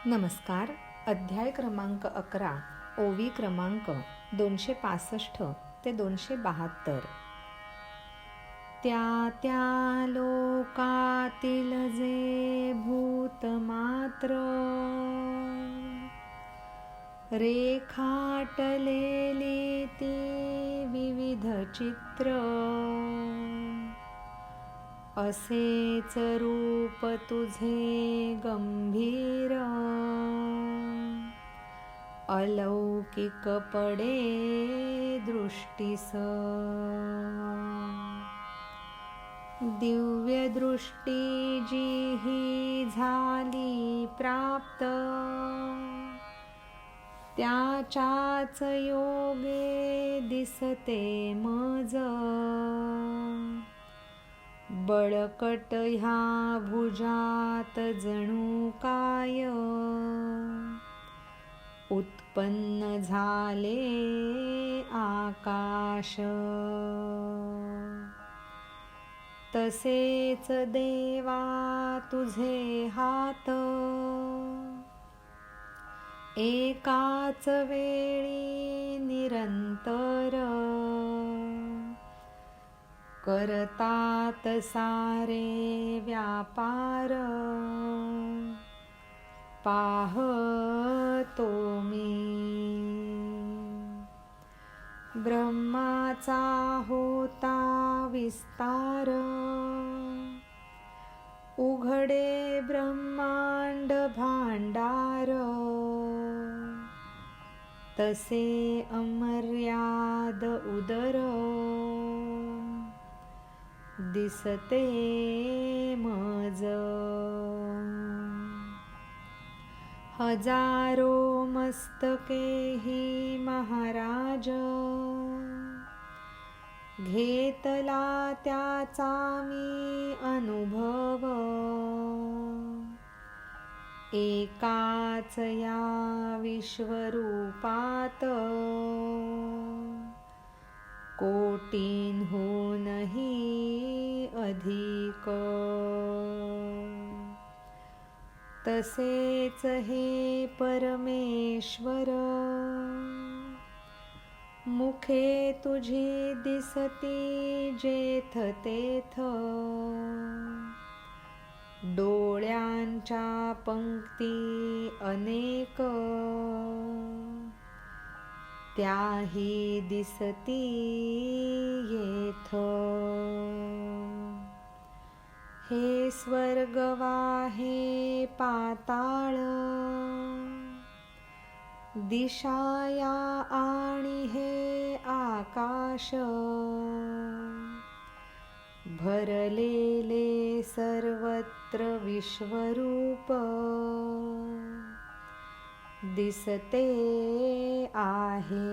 नमस्कार. अध्याय क्रमांक 11, ओवी क्रमांक 265 ते 272. त्या त्या लोकातील जे भूत मात्र रेखाटलेली ती विविध चित्र, असेच रूप तुझे गंभीर अलौकिक पडे दृष्टीस. दिव्य दृष्टी जी ही झाली प्राप्त, त्याच्याच योगे दिसते मज. बळकट ह्या भुजात जणू काय उत्पन्न झाले आकाश. तसेच देवा तुझे हात एकाच वेळी निरंतर करतात सारे व्यापार. पाहतो मी ब्रह्माचा होता विस्तार, उघडे ब्रह्मांड भांडार. तसे अमर्याद उदर दिसते मज. हजारो मस्तके ही महाराज, घेतला त्याचा मी अनुभव. एकाच या विश्वरूपात कोटींहूनही अधिक. तसेच हे परमेश्वर मुखे तुझी दिसती जेथ तेथ. डोळ्यांच्या पंक्ती अनेक त्याही दिसती येथ. हे स्वर्ग वाहे पाताळ, दिशाया आणि हे आकाश. भरलेले सर्वत्र विश्वरूप दिसते आहे.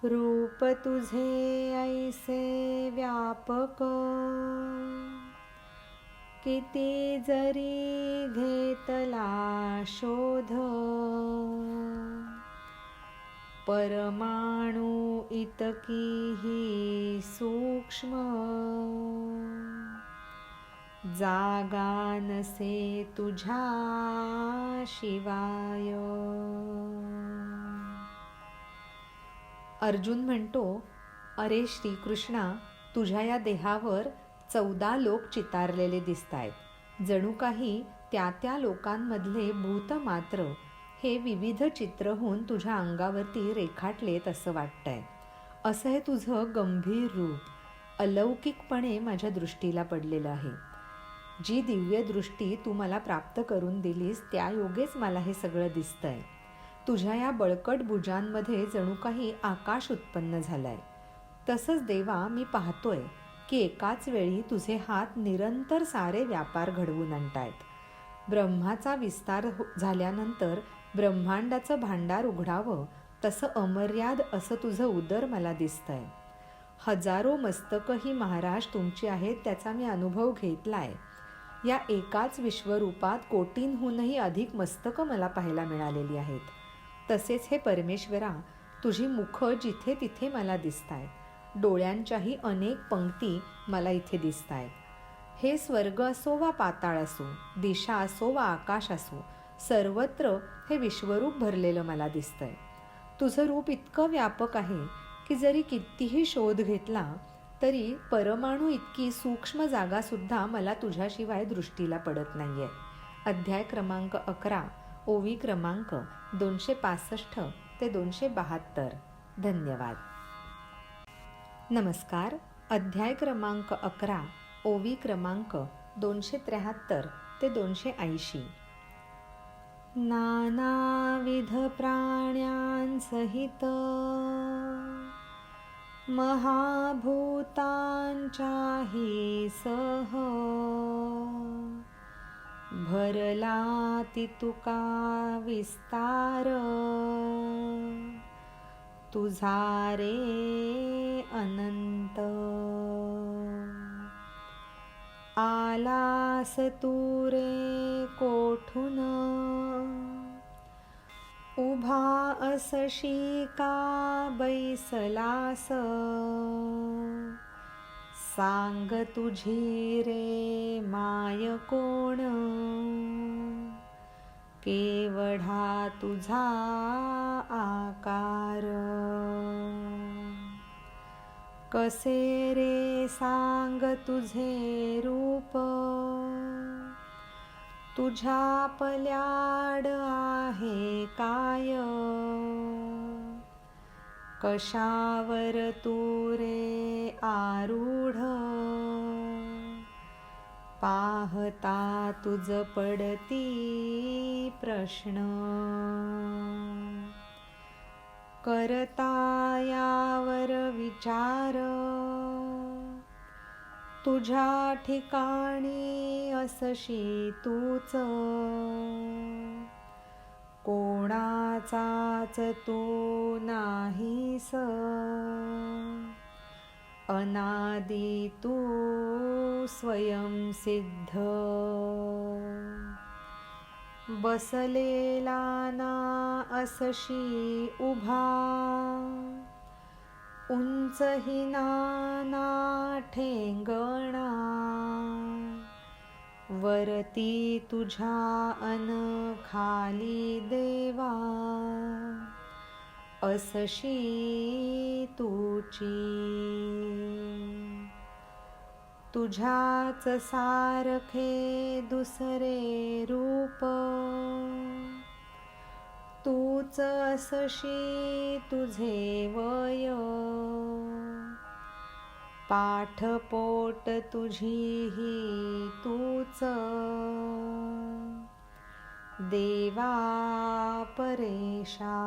रूप तुझे ऐसे व्यापक, किती जरी घेतला शोध. परमाणु इतकीही सूक्ष्म, जागा नसे तुझ्या शिवाय. अर्जुन म्हणतो, अरे श्रीकृष्णा, तुझ्या या देहावर 14 लोक चितारलेले दिसतायत. जणू काही त्या त्या लोकांमधले भूत मात्र हे विविध चित्र होऊन तुझ्या अंगावरती रेखाटलेत असं वाटतंय. असं हे तुझं गंभीर रूप अलौकिकपणे माझ्या दृष्टीला पडलेलं आहे. जी दिव्य दृष्टी तू मला प्राप्त करून दिलीस त्या योगेच मला हे सगळं दिसतंय. तुझ्या या बळकट भुजांमध्ये जणू काही आकाश उत्पन्न झालंय. तसंच देवा मी पाहतोय की एकाच वेळी तुझे हात निरंतर सारे व्यापार घडवून आणतायत. ब्रह्माचा विस्तार झाल्यानंतर ब्रह्मांडाचं भांडार उघडावं तसं अमर्याद असं तुझं उदर मला दिसतंय. हजारो मस्तकं ही महाराज तुमची आहेत त्याचा मी अनुभव घेतलाय. या एकाच विश्वरूपात कोटींहूनही अधिक मस्तकं मला पाहायला मिळालेली आहेत. तसेच हे परमेश्वरा, तुझी मुख जिथे तिथे मला दिसतायत. डोळ्यांच्याही अनेक पंक्ती मला इथे दिसतायत. हे स्वर्ग असो वा पाताळ असो, दिशा असो वा आकाश असो, सर्वत्र हे विश्वरूप भरलेलं मला दिसतंय. तुझं रूप इतकं व्यापक आहे की जरी कितीही शोध घेतला तरी परमाणू इतकी सूक्ष्म जागासुद्धा मला तुझ्याशिवाय दृष्टीला पडत नाहीये. अध्याय क्रमांक 11, ओवी क्रमांक 265 ते 272. धन्यवाद. नमस्कार. अध्याय क्रमांक 11, ओवी क्रमांक 273 ते 280. नानाविध प्राण्यांसहित महाभूतांच्याही सह भरला तितुका विस्तार तुझा रे अनंत. आलास तू रे कोठून उभा असशी का बैसलास. सांग तुझी रे माय कोण केवढा तुझा आकार. कसे रे सांग तुझे रूप तुझ्या पल्याड आहे काय. कशावर तू रे आरूढ पाहता तुझ पडती प्रश्न. करता यावर विचार तुझ्या ठिकाणी असशी तूच. कोणाचाच तू नाहीस अनादि तू स्वयंसिद्ध. बसलेला ना असशी उभा उंच ही नाना ठेंगणा. वरती तुझ्या अन खाली देवा असशी तुची. तुझ्याच सारखे दुसरे रूप तूच असशी तुझे वय. पाठपोट तुझी ही तूच देवा परेशा.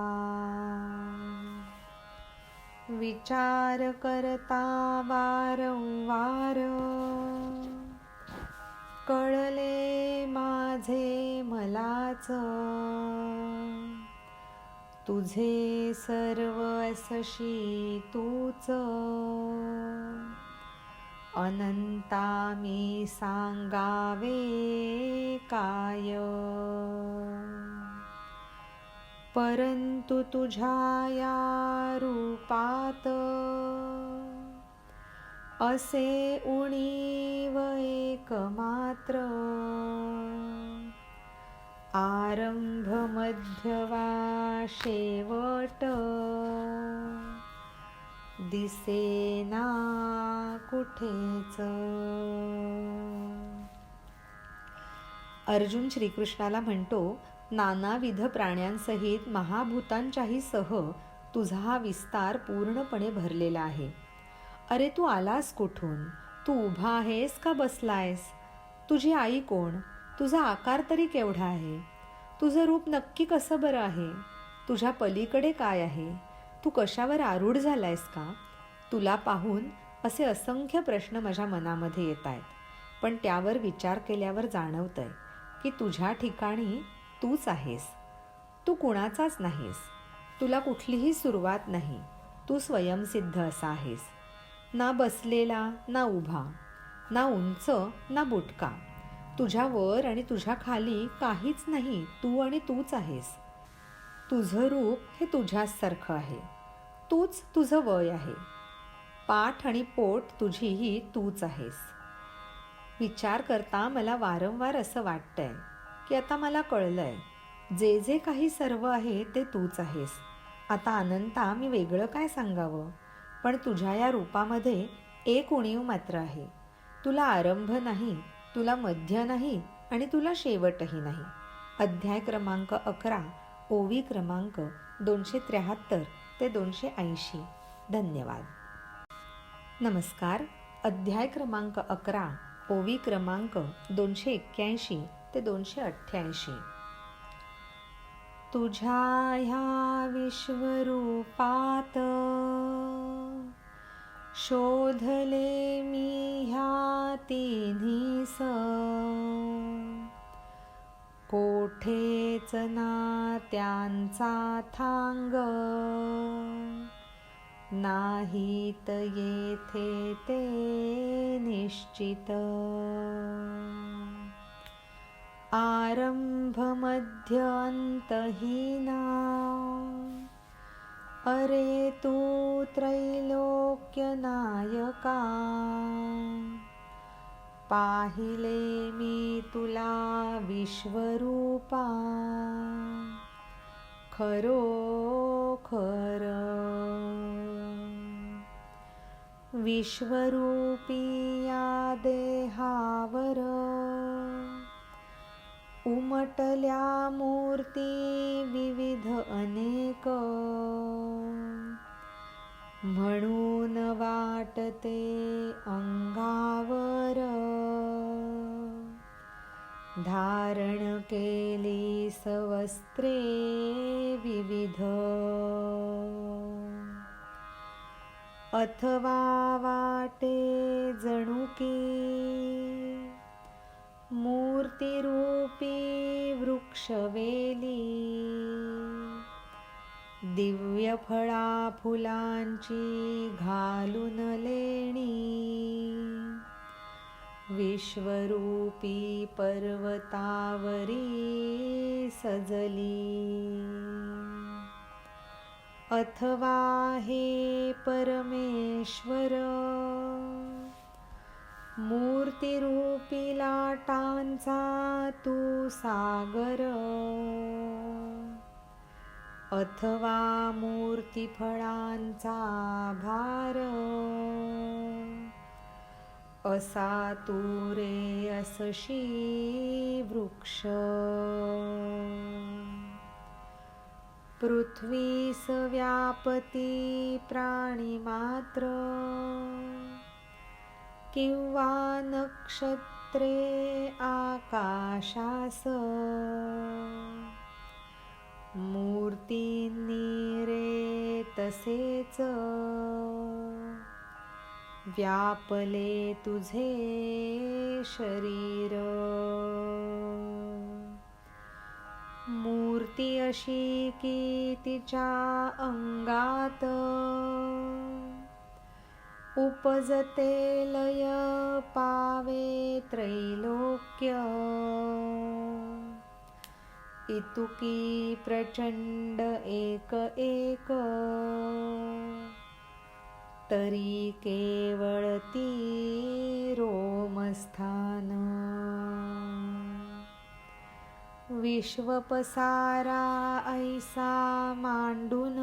विचार करता वारंवार कळले माझे मलाच. तुझे सर्व असशी तूच अनंता मी सांगावे काय. परंतु तुझ्या या रूपात असे उणीव एकमात्र. आरंभ मध्य वा शेवट दिसेना कुठेच. अर्जुन श्रीकृष्णाला म्हणतो, नानाविध प्राण्यांसहित महाभूतांच्याही सह तुझा हा विस्तार पूर्णपणे भरलेला आहे. अरे तू आलास कुठून? तू उभा आहेस का बसलायस? तुझी आई कोण? तुझा आकार तरी केवढा आहे? तुझं रूप नक्की कसं बरं आहे? तुझ्या पलीकडे काय आहे? तू कशावर आरूढ झालायस का? तुला पाहून असे असंख्य प्रश्न माझ्या मनामध्ये येत आहेत, पण त्यावर विचार केल्यावर जाणवतंय की तुझ्या ठिकाणी तूच आहेस. तू कुणाचाच नाहीस. तुला कुठलीही सुरुवात नाही. तू स्वयंसिद्ध असा आहेस. ना बसलेला, ना उभा, ना उंच, ना बुटका. तुझ्या वर आणि तुझ्या खाली काहीच नाही. तू आणि तूच आहेस. तुझं रूप हे तुझ्यासारखं आहे. तूच तुझं वय आहे. पाठ आणि पोट तुझीही तूच आहेस. विचार करता मला वारंवार असं वाटतंय की आता मला कळलंय, जे जे काही सर्व आहे ते तूच आहेस. आता अनंता मी वेगळं काय सांगावं? पण तुझ्या या रूपामध्ये एक उणीव मात्र आहे. तुला आरंभ नाही, तुला मध्य नाही आणि तुला शेवटही नाही. अध्याय क्रमांक 11, ओवी क्रमांक 273 ते 280. धन्यवाद. नमस्कार. अध्याय क्रमांक 11, ओवी क्रमांक 281 ते 288. तुझ्या ह्या विश्वरूपात शोधले मी ह्या तिन्हीस, कोठेच ना त्यांचा थांग, नाहीत येथे ते निश्चित. आरंभ मध्य अंतहीना, अरे तू त्रैलोक्य नायका. पाहिले मी तुला विश्वरूपा, खरोखर. विश्वरूपी या देहावर उमटल्या मूर्ती विविध अनेक, म्हणून वाटते अंगावर धारण केली सवस्त्रे विविध. अथवा वाटे जणू की मूर्तिरूपी वृक्षवेली, दिव्य फळा फुलांची घालून लेणी, विश्वरूपी पर्वतावरी सजली. अथवा हे परमेश्वर मूर्तिरूपी लाटांचा तू सागर, अथवा मूर्तिफळांचा भार, असा तू रे असशी वृक्ष. पृथ्वीस व्यापती प्राणी मात्र, किंवा नक्षत्रे आकाशास, मूर्तींनी रे तसेच व्यापले तुझे शरीर. मूर्ती अशी की तिच्या अंगात उपजते लय पावे त्रैलोक्य, इतुकी प्रचंड एक एक, तरी केवळ ती रोमस्थान. विश्व पसारा ऐसा मांडून,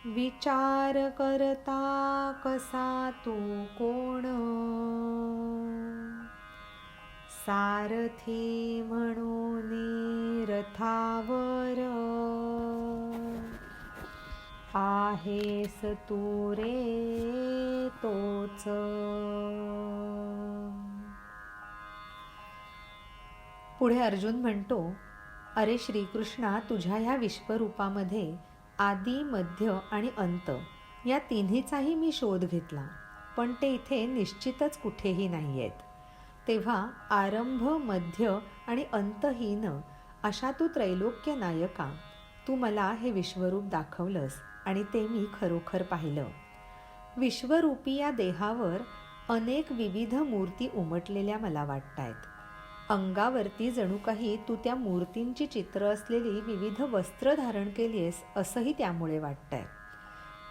विचार करता कसा तू कोण. सारथी म्हणून रथावर आहेस तू रे तोच. पुढे अर्जुन म्हणतो, अरे श्रीकृष्णा, तुझ्या ह्या विश्वरूपामध्ये आदी, मध्य आणि अंत या तिन्हीचाही मी शोध घेतला, पण ते इथे निश्चितच कुठेही नाही आहेत. तेव्हा आरंभ, मध्य आणि अंतहीन अशा तू त्रैलोक्य नायका, तू मला हे विश्वरूप दाखवलंस आणि ते मी खरोखर पाहिलं. विश्वरूपी या देहावर अनेक विविध मूर्ती उमटलेल्या मला वाटतायत. अंगावरती जणू काही तू त्या मूर्तींची चित्र असलेली विविध वस्त्र धारण केली आहेस असंही त्यामुळे वाटतंय.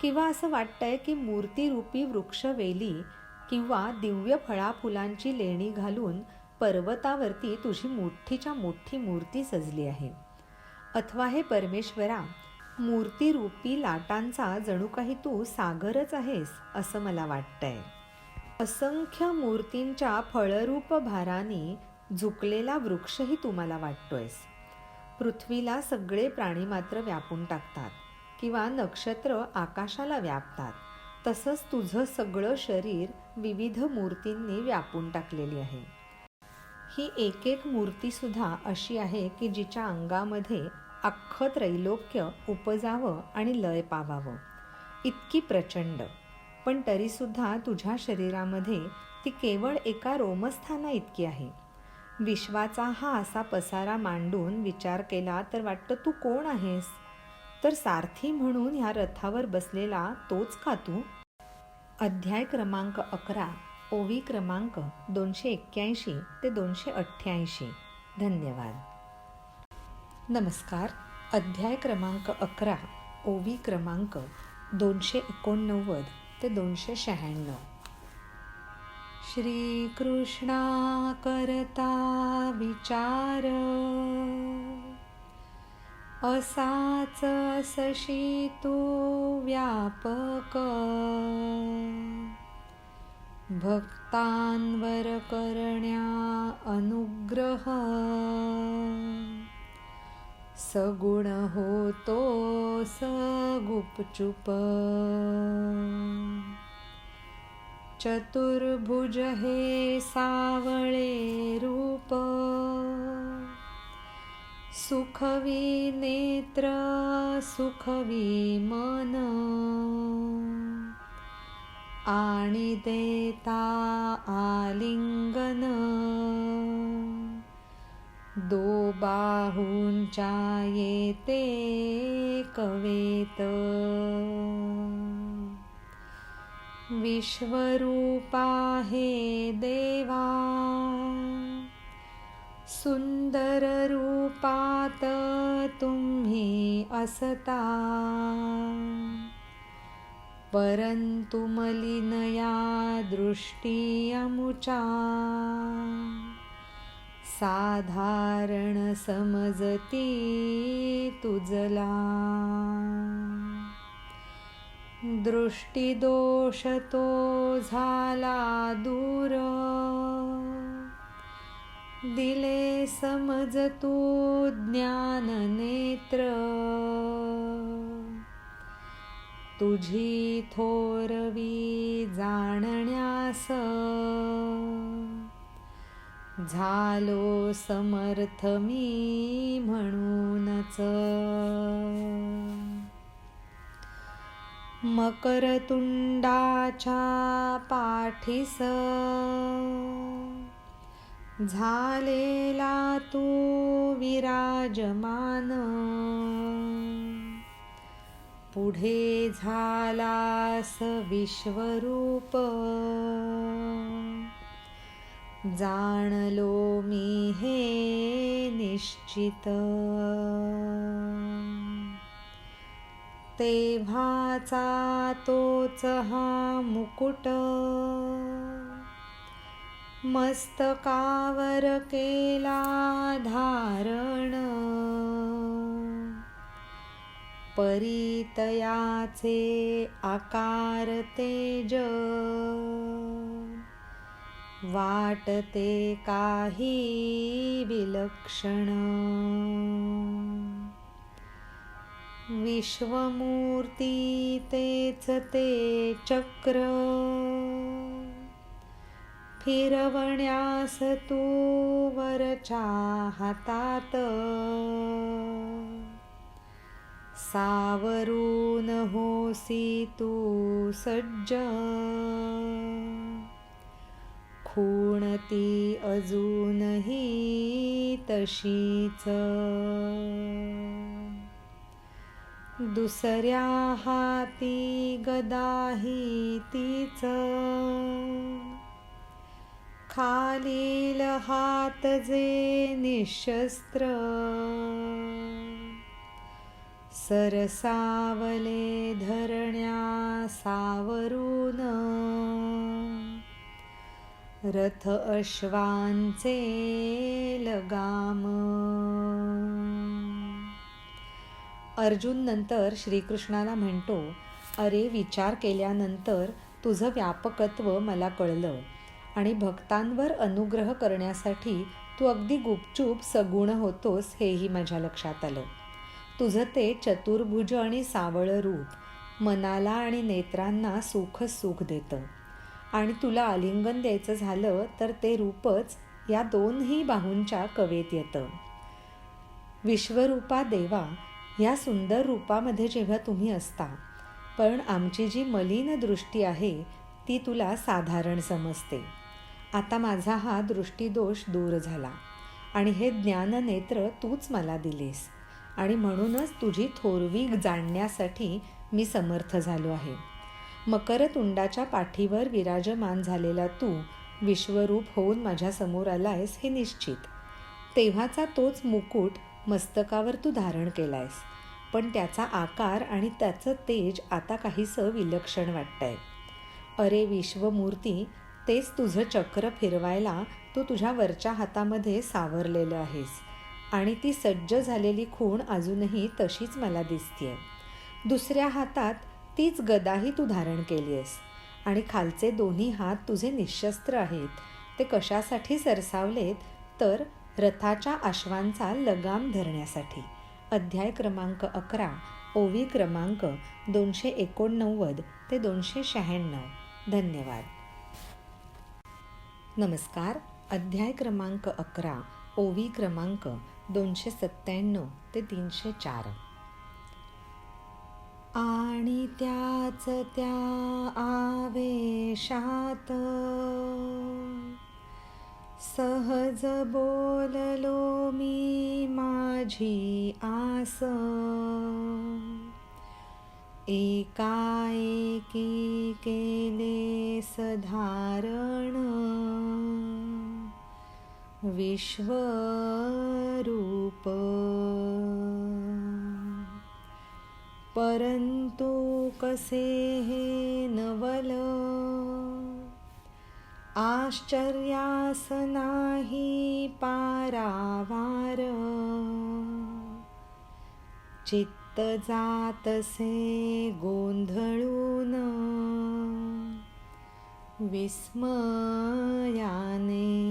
किंवा असं वाटतंय की मूर्तिरूपी वृक्षवेली किंवा दिव्य फळाफुलांची लेणी घालून पर्वतावरती तुझी मोठीच्या मोठी मूर्ती सजली आहे. अथवा हे परमेश्वरा, मूर्तिरूपी लाटांचा जणू काही तू सागरच आहेस असं मला वाटतंय. असंख्य मूर्तींच्या फळरूप भाराने झुकलेला वृक्षही तू मला वाटतोयस. पृथ्वीला सगळे प्राणी मात्र व्यापून टाकतात किंवा नक्षत्र आकाशाला व्यापतात, तसंच तुझं सगळं शरीर विविध मूर्तींनी व्यापून टाकलेली आहे. ही एक एक मूर्तीसुद्धा अशी आहे की जिच्या अंगामध्ये अख्खं त्रैलोक्य उपजावं आणि लय पावावं, इतकी प्रचंड. पण तरीसुद्धा तुझ्या शरीरामध्ये ती केवळ एका रोमस्थाना इतकी आहे. विश्वाचा हा असा पसारा मांडून विचार केला तर वाटतं तू कोण आहेस? तर सारथी म्हणून ह्या रथावर बसलेला तोच का तू? अध्याय क्रमांक 11, ओवी क्रमांक 281 ते 288. धन्यवाद. नमस्कार. अध्याय क्रमांक 11, ओवी क्रमांक 289 ते 296. श्रीकृष्णा करता विचार, असाच असशी तू व्यापक, भक्तांवर करण्या अनुग्रह, सगुण होतो सगुपचुप, चतुर्भुज हे सावळे रूप, सुखवी नेत्र सुखवी मन, आणि देता आलिंगन, दो बाहूंच्या येते कवेत, विश्वरूपा हे देवा, सुंदर रूपात तुम्ही असता, परंतु मलिन या दृष्टी अमुचा, साधारण समजती तुझला, दृष्टीदोष तो झाला दूर, दिले समज तू ज्ञान नेत्र, तुझी थोरवी जाणण्यास, झालो समर्थ मी म्हणूनच, मकरतुंडाच्या पाठीस, झालेला तू विराजमान, पुढे झालास विश्वरूप, जाणलो मी हे निश्चित, तेव्हाचा तोच हा मुकुट, मस्तकावर केला धारण, परितयाचे आकार तेज, वाटते काही विलक्षण, विश्वमूर्ती तेच ते चक्र, फिरवण्यास तू वरच्या हातात, सावरून होसी तू सज्ज, खूणती अजूनही तशीच, दुसऱ्या हाती गदाही तीच, खालील हात जे निशस्त्र, सरसावले धरण्या सावरून, रथ अश्वांचे लगाम. अर्जुन नंतर श्रीकृष्णाला म्हणतो, अरे विचार केल्यानंतर तुझं व्यापकत्व मला कळलं आणि भक्तांवर अनुग्रह करण्यासाठी तू अगदी गुपचूप सगुण होतोस हेही माझ्या लक्षात आलं. तुझं ते चतुर्भुज आणि सावळं रूप मनाला आणि नेत्रांना सुख देतं आणि तुला आलिंगन द्यायचं झालं तर ते रूपच या दोन्ही बाहूंच्या कवेत येतं. विश्वरूपा देवा, या सुंदर रूपामध्ये जेव्हा तुम्ही असता, पण आमची जी मलिन दृष्टी आहे ती तुला साधारण समजते. आता माझा हा दृष्टीदोष दूर झाला आणि हे ज्ञाननेत्र तूच मला दिलेस आणि म्हणूनच तुझी थोरवी जाणण्यासाठी मी समर्थ झालो आहे. मकरतुंडाच्या पाठीवर विराजमान झालेला तू विश्वरूप होऊन माझ्यासमोर आलायस हे निश्चित. तेव्हाचा तोच मुकुट मस्तकावर तू धारण केलायस, पण त्याचा आकार आणि त्याचं तेज आता काहीसं विलक्षण वाटतंय. अरे विश्वमूर्ती, तेच तुझं चक्र फिरवायला तू तुझ्या वरच्या हातामध्ये सावरलेलं आहेस आणि ती सज्ज झालेली खूण अजूनही तशीच मला दिसतेय. दुसऱ्या हातात तीच गदाही तू धारण केली आहेस आणि खालचे दोन्ही हात तुझे निशस्त्र आहेत. ते कशासाठी सरसावलेत तर रथाच्या अश्वांचा लगाम धरण्यासाठी. अध्याय क्रमांक 11, ओवी क्रमांक 289 ते 296. धन्यवाद. नमस्कार. अध्याय क्रमांक 11, ओवी क्रमांक 297 ते 304. आणि त्याच त्या आवेशात सहज बोललो मी माझी आस. एकाएकी केले सधारण विश्वरूप. परंतु कसे हे नवल आश्चर्यास नाही पारावार. चित्त जातसे गोंधळून विस्मयाने.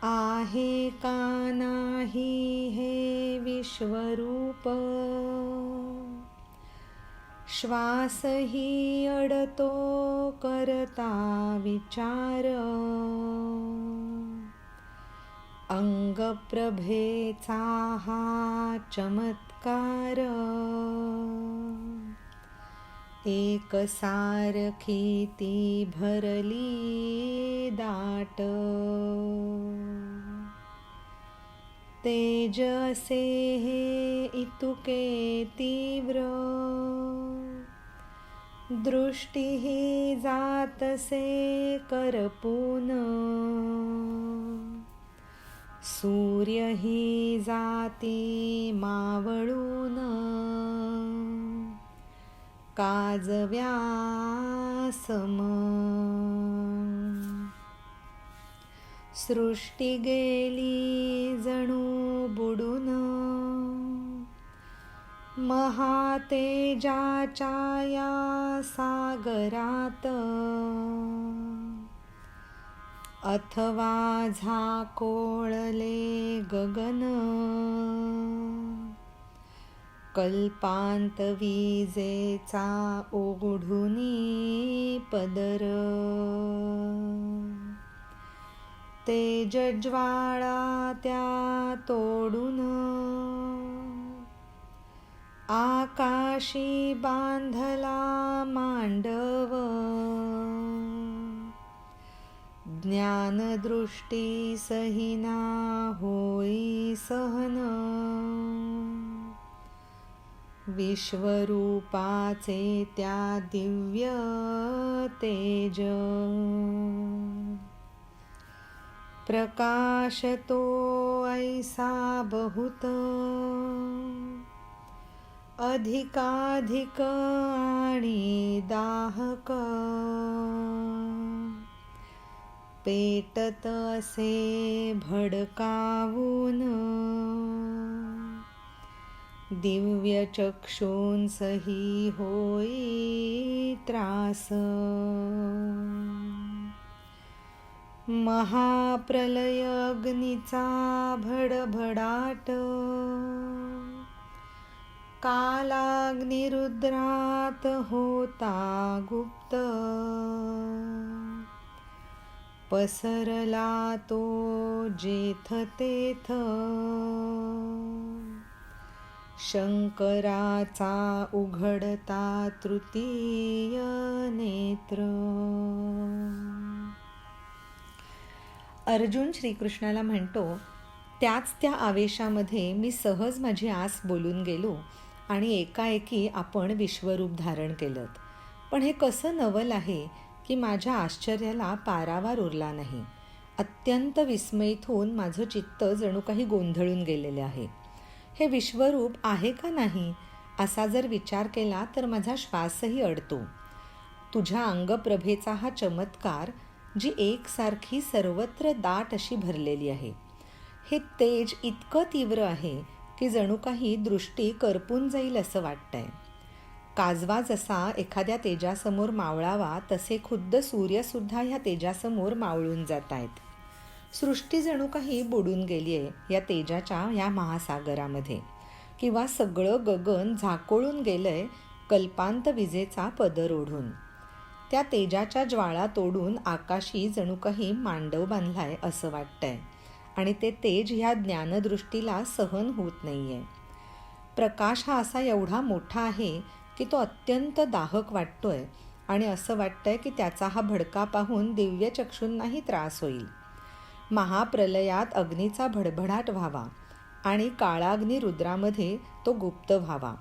आहे का नाही हे विश्वरूप श्वासही अडतो करता विचार. अंगप्रभेचा हा चमत्कार एकसारखी ती भरली दाट. तेज असे हे इतुके तीव्र दृष्टीही जातसे करपून. सूर्यही जाती मावळून काजव्यासम. सृष्टी गेली जणू बुडून महातेजाच्या या सागरात. अथवा झाकोळले गगन कल्पांत विजेचा ओढुनी पदर. तेजज्वाळा त्या तोडून आकाशी बांधला मांडव. ज्ञानदृष्टी सहिना होई सहन विश्वरूपाचे त्या दिव्य तेज. प्रकाश तो ऐसा बहुत अधिकाधिक आणि दाहक. पेटत असे भडकावून, दिव्य चक्षुंसही होई त्रास. महाप्रलय अग्नीचा भडभडाट, कालाग्निरुद्रात होता गुप्त. पसरला तो जेथ तेथ, शंकराचा उघडता तृतीय नेत्र. अर्जुन श्रीकृष्णाला म्हणतो, त्याच त्या आवेशामध्ये मी सहज माझी आस बोलून गेलो आणि एकाएकी आपण विश्वरूप धारण केलं. पण हे कसं नवल आहे की माझ्या आश्चर्याला पारावार उरला नाही. अत्यंत विस्मयित होऊन माझं चित्त जणू काही गोंधळून गेलेले आहे. हे विश्वरूप आहे का नाही असा जर विचार केला तर माझा श्वासही अडतो. तुझ्या अंगप्रभेचा हा चमत्कार, जी एकसारखी सर्वत्र दाट अशी भरलेली आहे. हे तेज इतकं तीव्र आहे की जणू काही दृष्टी करपून जाईल असं वाटतंय. काजवा जसा एखाद्या तेजासमोर मावळावा तसे खुद्द सूर्यसुद्धा ह्या तेजासमोर मावळून जात आहेत. सृष्टी जणू काही बुडून गेली आहे या तेजाच्या ह्या महासागरामध्ये, किंवा सगळं गगन झाकोळून गेलंय कल्पांत विजेचा पदर ओढून. त्या तेजाच्या ज्वाळा तोडून आकाशी जणू काही मांडव बांधलाय असं वाटतंय आणि ते तेज ह्या ज्ञानदृष्टीला सहन होत नाहीये. प्रकाश हा असा एवढा मोठा आहे की तो अत्यंत दाहक वाटतोय आणि असं वाटतंय की त्याचा हा भडका पाहून दिव्य चक्षूंनाही त्रास होईल. महाप्रलयात अग्नीचा भडभडाट व्हावा आणि काळाग्नी रुद्रामध्ये तो गुप्त व्हावा,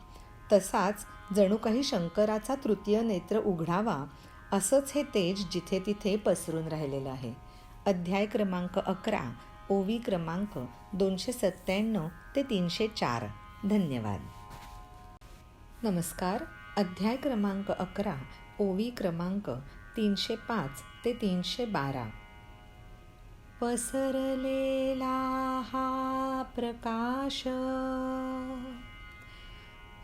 तसाच जणू काही शंकराचा तृतीय नेत्र उघडावा, असंच हे तेज जिथे तिथे पसरून राहिलेलं आहे. अध्याय क्रमांक 11, ओवी क्रमांक 297 ते 304. धन्यवाद. नमस्कार. अध्याय क्रमांक 11, ओवी क्रमांक 305 ते 312. पसरलेला हा प्रकाश,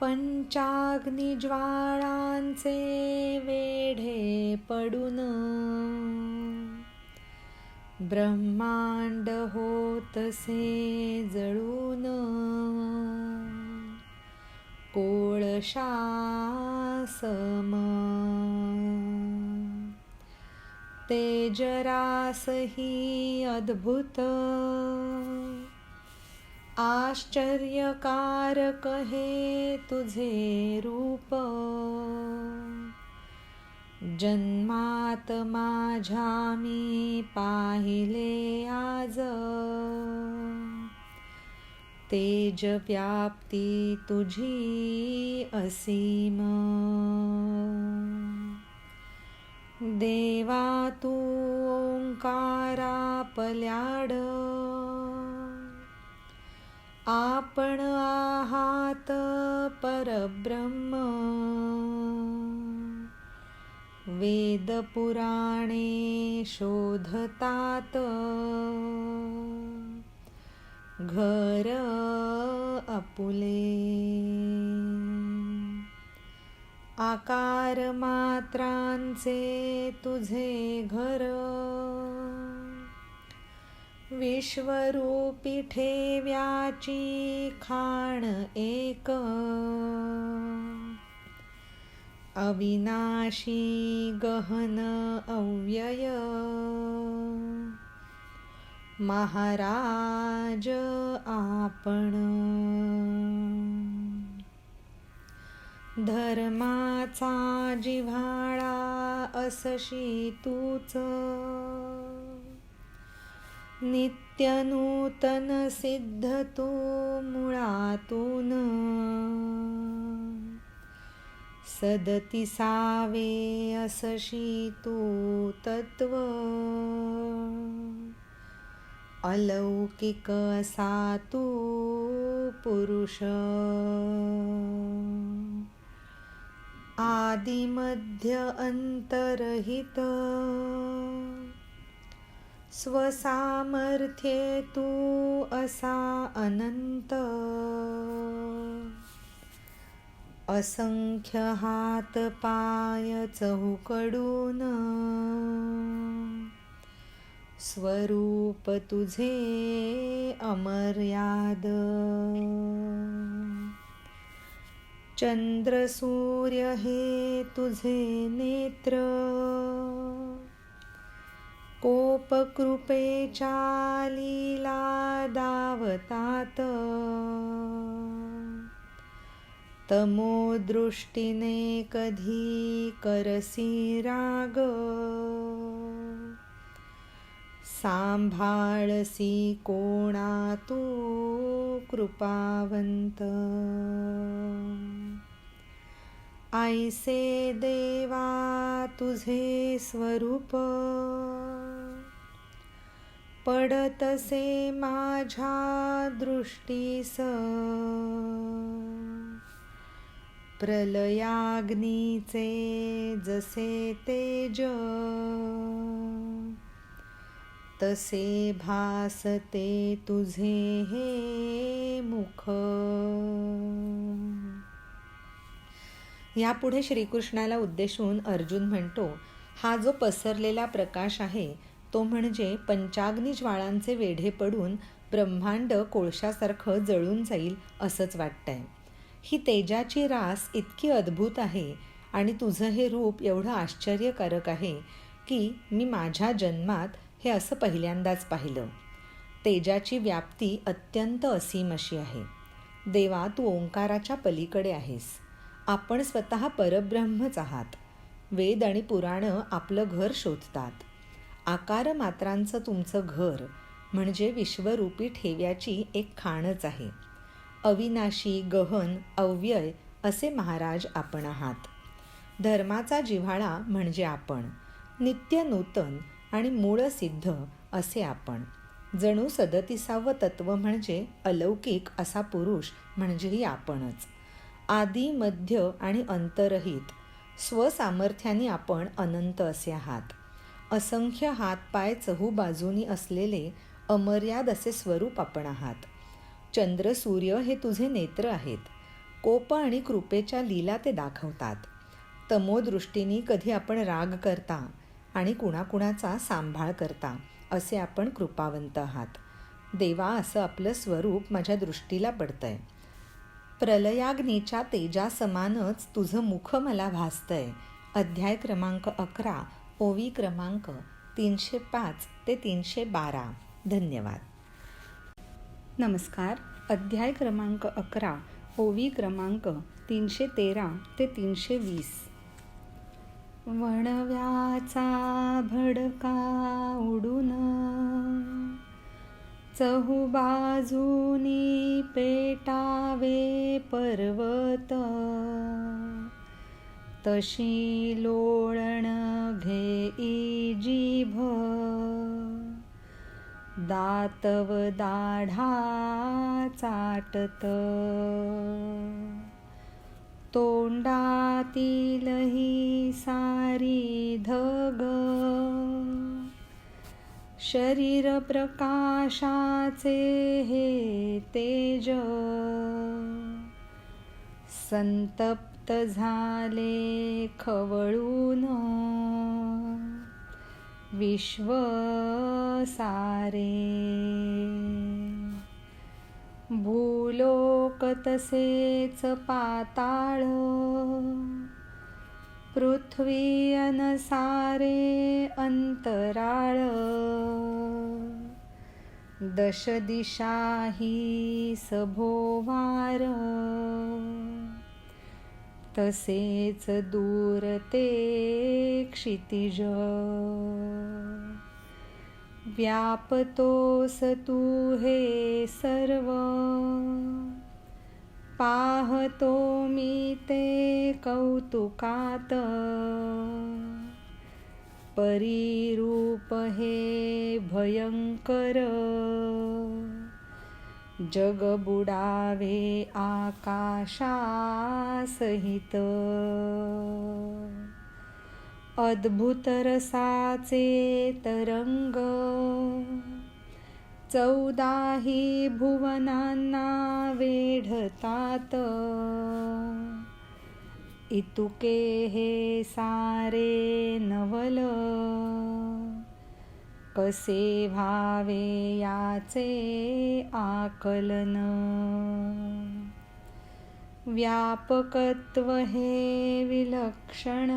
पंचाग्नी ज्वाळांचे वेढे पडून, ब्रह्मांड होतसे जळून, कोळशासम. तेजरासही अद्भुत, आश्चर्यकारक हे तुझे रूप. जन्मात माझ्या मी पाहिले आज, तेज व्याप्ती तुझी असीम. देवा तू ओंकारा पल्याड, आपण आहात परब्रह्म. वेद पुराणे शोधतात, घर आपुले. आकार मात्रांचे तुझे घर, विश्वरूपी ठेव्याची खाण एक. अविनाशी गहन अव्यय, महाराज आपण. धर्माचा जिव्हाळा असशी तूच, नित्य नूतन सिद्ध तू मुळातून. सदतिसावे असशी तू तत्व, अलौकिक असा तू पुरुष. आदिमध्य अंतरहित, स्वसामर्थ्ये तू असा अनंत, असंख्य हात पाय चहूकडून, स्वरूप तुझे अमर्याद. चंद्र सूर्य हे तुझे नेत्र, कोप कृपेच्या लीला दावतात. तमोदृष्टीने कधी करसी राग, सांभाळसी कोणा तू कृपावंत. ऐसे देवा तुझे स्वरूप, पडतसे माझ्या दृष्टीस. प्रलयाग्नीचे जसे तेज, तसे भासते तुझे हे मुख. यापुढे श्रीकृष्णाला उद्देशून अर्जुन म्हणतो, हा जो पसरलेला प्रकाश आहे तो म्हणजे पंचाग्नी ज्वाळांचे वेढे पडून ब्रह्मांड कोळशासारखं जळून जाईल असंच वाटतंय. ही तेजाची रास इतकी अद्भुत आहे आणि तुझं हे रूप एवढं आश्चर्यकारक आहे की मी माझ्या जन्मात हे असं पहिल्यांदाच पाहिलं. तेजाची व्याप्ती अत्यंत असीम अशी आहे. देवा, तू ओंकाराच्या पलीकडे आहेस. आपण स्वतः परब्रह्मच आहात. वेद आणि पुराणं आपलं घर शोधतात. आकार मात्रांचं तुमचं घर म्हणजे विश्वरूपी ठेव्याची एक खाणच आहे. अविनाशी, गहन, अव्यय असे महाराज आपण आहात. धर्माचा जिव्हाळा म्हणजे आपण. नित्य नूतन आणि मूळसिद्ध असे आपण. जणू 37वं तत्व म्हणजे अलौकिक असा पुरुष म्हणजेही आपणच. आदी, मध्य आणि अंतरहित स्वसामर्थ्याने आपण अनंत असे आहात. असंख्य हातपाय चहू बाजूनी असलेले अमर्याद असे स्वरूप आपण आहात. चंद्र सूर्य हे तुझे नेत्र आहेत. कोप आणि कृपेच्या लीला ते दाखवतात. तमोदृष्टीने कधी आपण राग करता आणि कुणाकुणाचा सांभाळ करता असे आपण कृपावंत आहात. देवा, असं आपलं स्वरूप माझ्या दृष्टीला पडतंय. प्रलयाग्नीच्या तेजासमानच तुझं मुख मला भासतंय. अध्याय क्रमांक 11, ओवी क्रमांक 305 ते 312. धन्यवाद. नमस्कार. अध्याय क्रमांक 11, ओवी क्रमांक 313 ते 320. वणव्याचा भडका उडून, चहू बाजूनी पेटावे पर्वत. तशी लोळण घेई जीभ, दातव दाढा चाटत. तोंडातील ही सारी धग, शरीर प्रकाशाचे हे तेज. संतप्त झाले खवळून विश्व सारे. भूलोक तसेच पाताळ, पृथ्वी अन सारे अंतराळ. दश दिशाही सभोवार, तसेच दूर ते क्षितिज. व्यापतोस तू हे सर्व, पाहतो मी ते कौतुकात. परिरूप हे भयंकर, जग बुडावे आकाशासहित. अद्भुत रसाचे तरंग, 14ही भुवनांना वेढतात. इतुके हे सारे नवल, कसे व्हावे याचे आकलन. व्यापकत्व हे विलक्षण,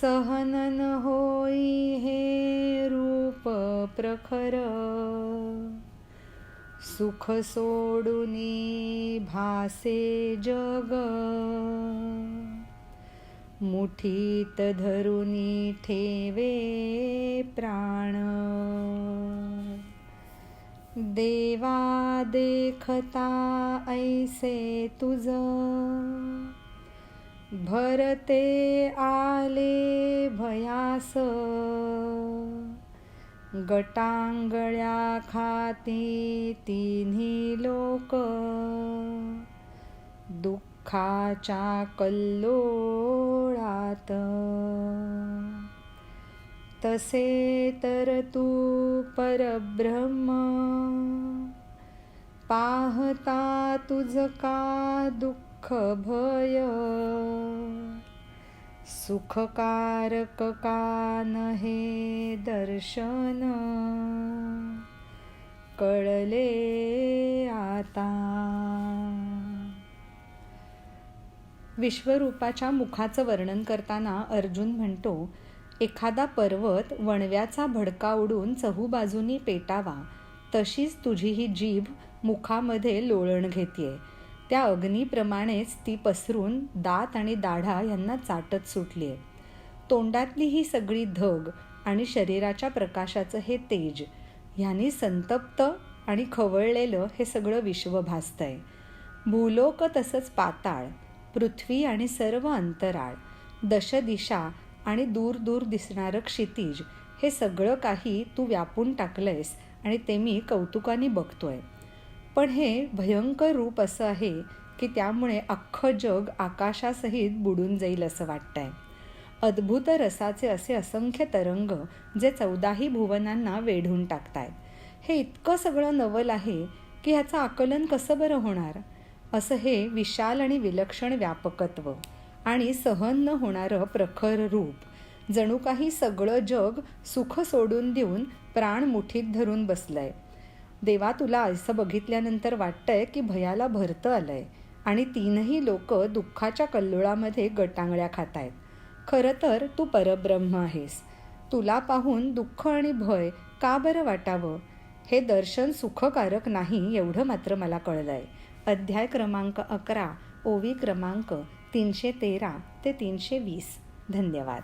सहनन होई हे रूप प्रखर. सुख सोडूनी भासे जग, मुठीत धरुनी ठेवे प्राण. देवा देखता ऐसे तुझ, भरते आले भयास. गटांगळ्या खाती तिन्ही लोक, दुःखाच्या कल्लोळात. तसे तर तू परब्रह्म, पाहता तुझ का दुःख भय. सुखकारक का नहे दर्शन, कळले आता. विश्वरूपाच्या मुखाचं वर्णन करताना अर्जुन म्हणतो, एखादा पर्वत वणव्याचा भडका उडून चहूबाजूनी पेटावा, तशीच तुझी ही जीभ मुखामध्ये लोळण घेतेय. त्या अग्नीप्रमाणेच ती पसरून दात आणि दाढा यांना चाटत सुटलीय. तोंडातली ही सगळी धग आणि शरीराच्या प्रकाशाचं हे तेज, ह्यांनी संतप्त आणि खवळलेलं हे सगळं विश्व भासतंय. भूलोक तसंच पाताळ, पृथ्वी आणि सर्व अंतराळ, दशदिशा आणि दूर दूर दिसणारं क्षितिज, हे सगळं काही तू व्यापून टाकलंयस आणि ते मी कौतुकाने बघतोय. पण हे भयंकर रूप असं आहे की त्यामुळे अख्खं जग आकाशासहित बुडून जाईल असं वाटतंय. अद्भुत रसाचे असे असंख्य तरंग जे 14ही भुवनांना वेढून टाकतायत. हे इतकं सगळं नवल आहे की ह्याचं आकलन कसं बरं होणार. असं हे विशाल आणि विलक्षण व्यापकत्व आणि सहन न होणारं प्रखर रूप, जणू काही सगळं जग सुख सोडून देऊन प्राण मुठीत धरून बसलंय. देवा, तुला असं बघितल्यानंतर वाटतंय की भयाला भरतं आलंय आणि तीनही लोक दुःखाच्या कल्लोळामध्ये गटांगळ्या खातायत. खरं तर तू परब्रह्म आहेस. तुला पाहून दुःख आणि भय का बरं वाटावं. हे दर्शन सुखकारक नाही एवढं मात्र मला कळलंय. अध्याय क्रमांक 11, ओवी क्रमांक 313 ते 320. धन्यवाद.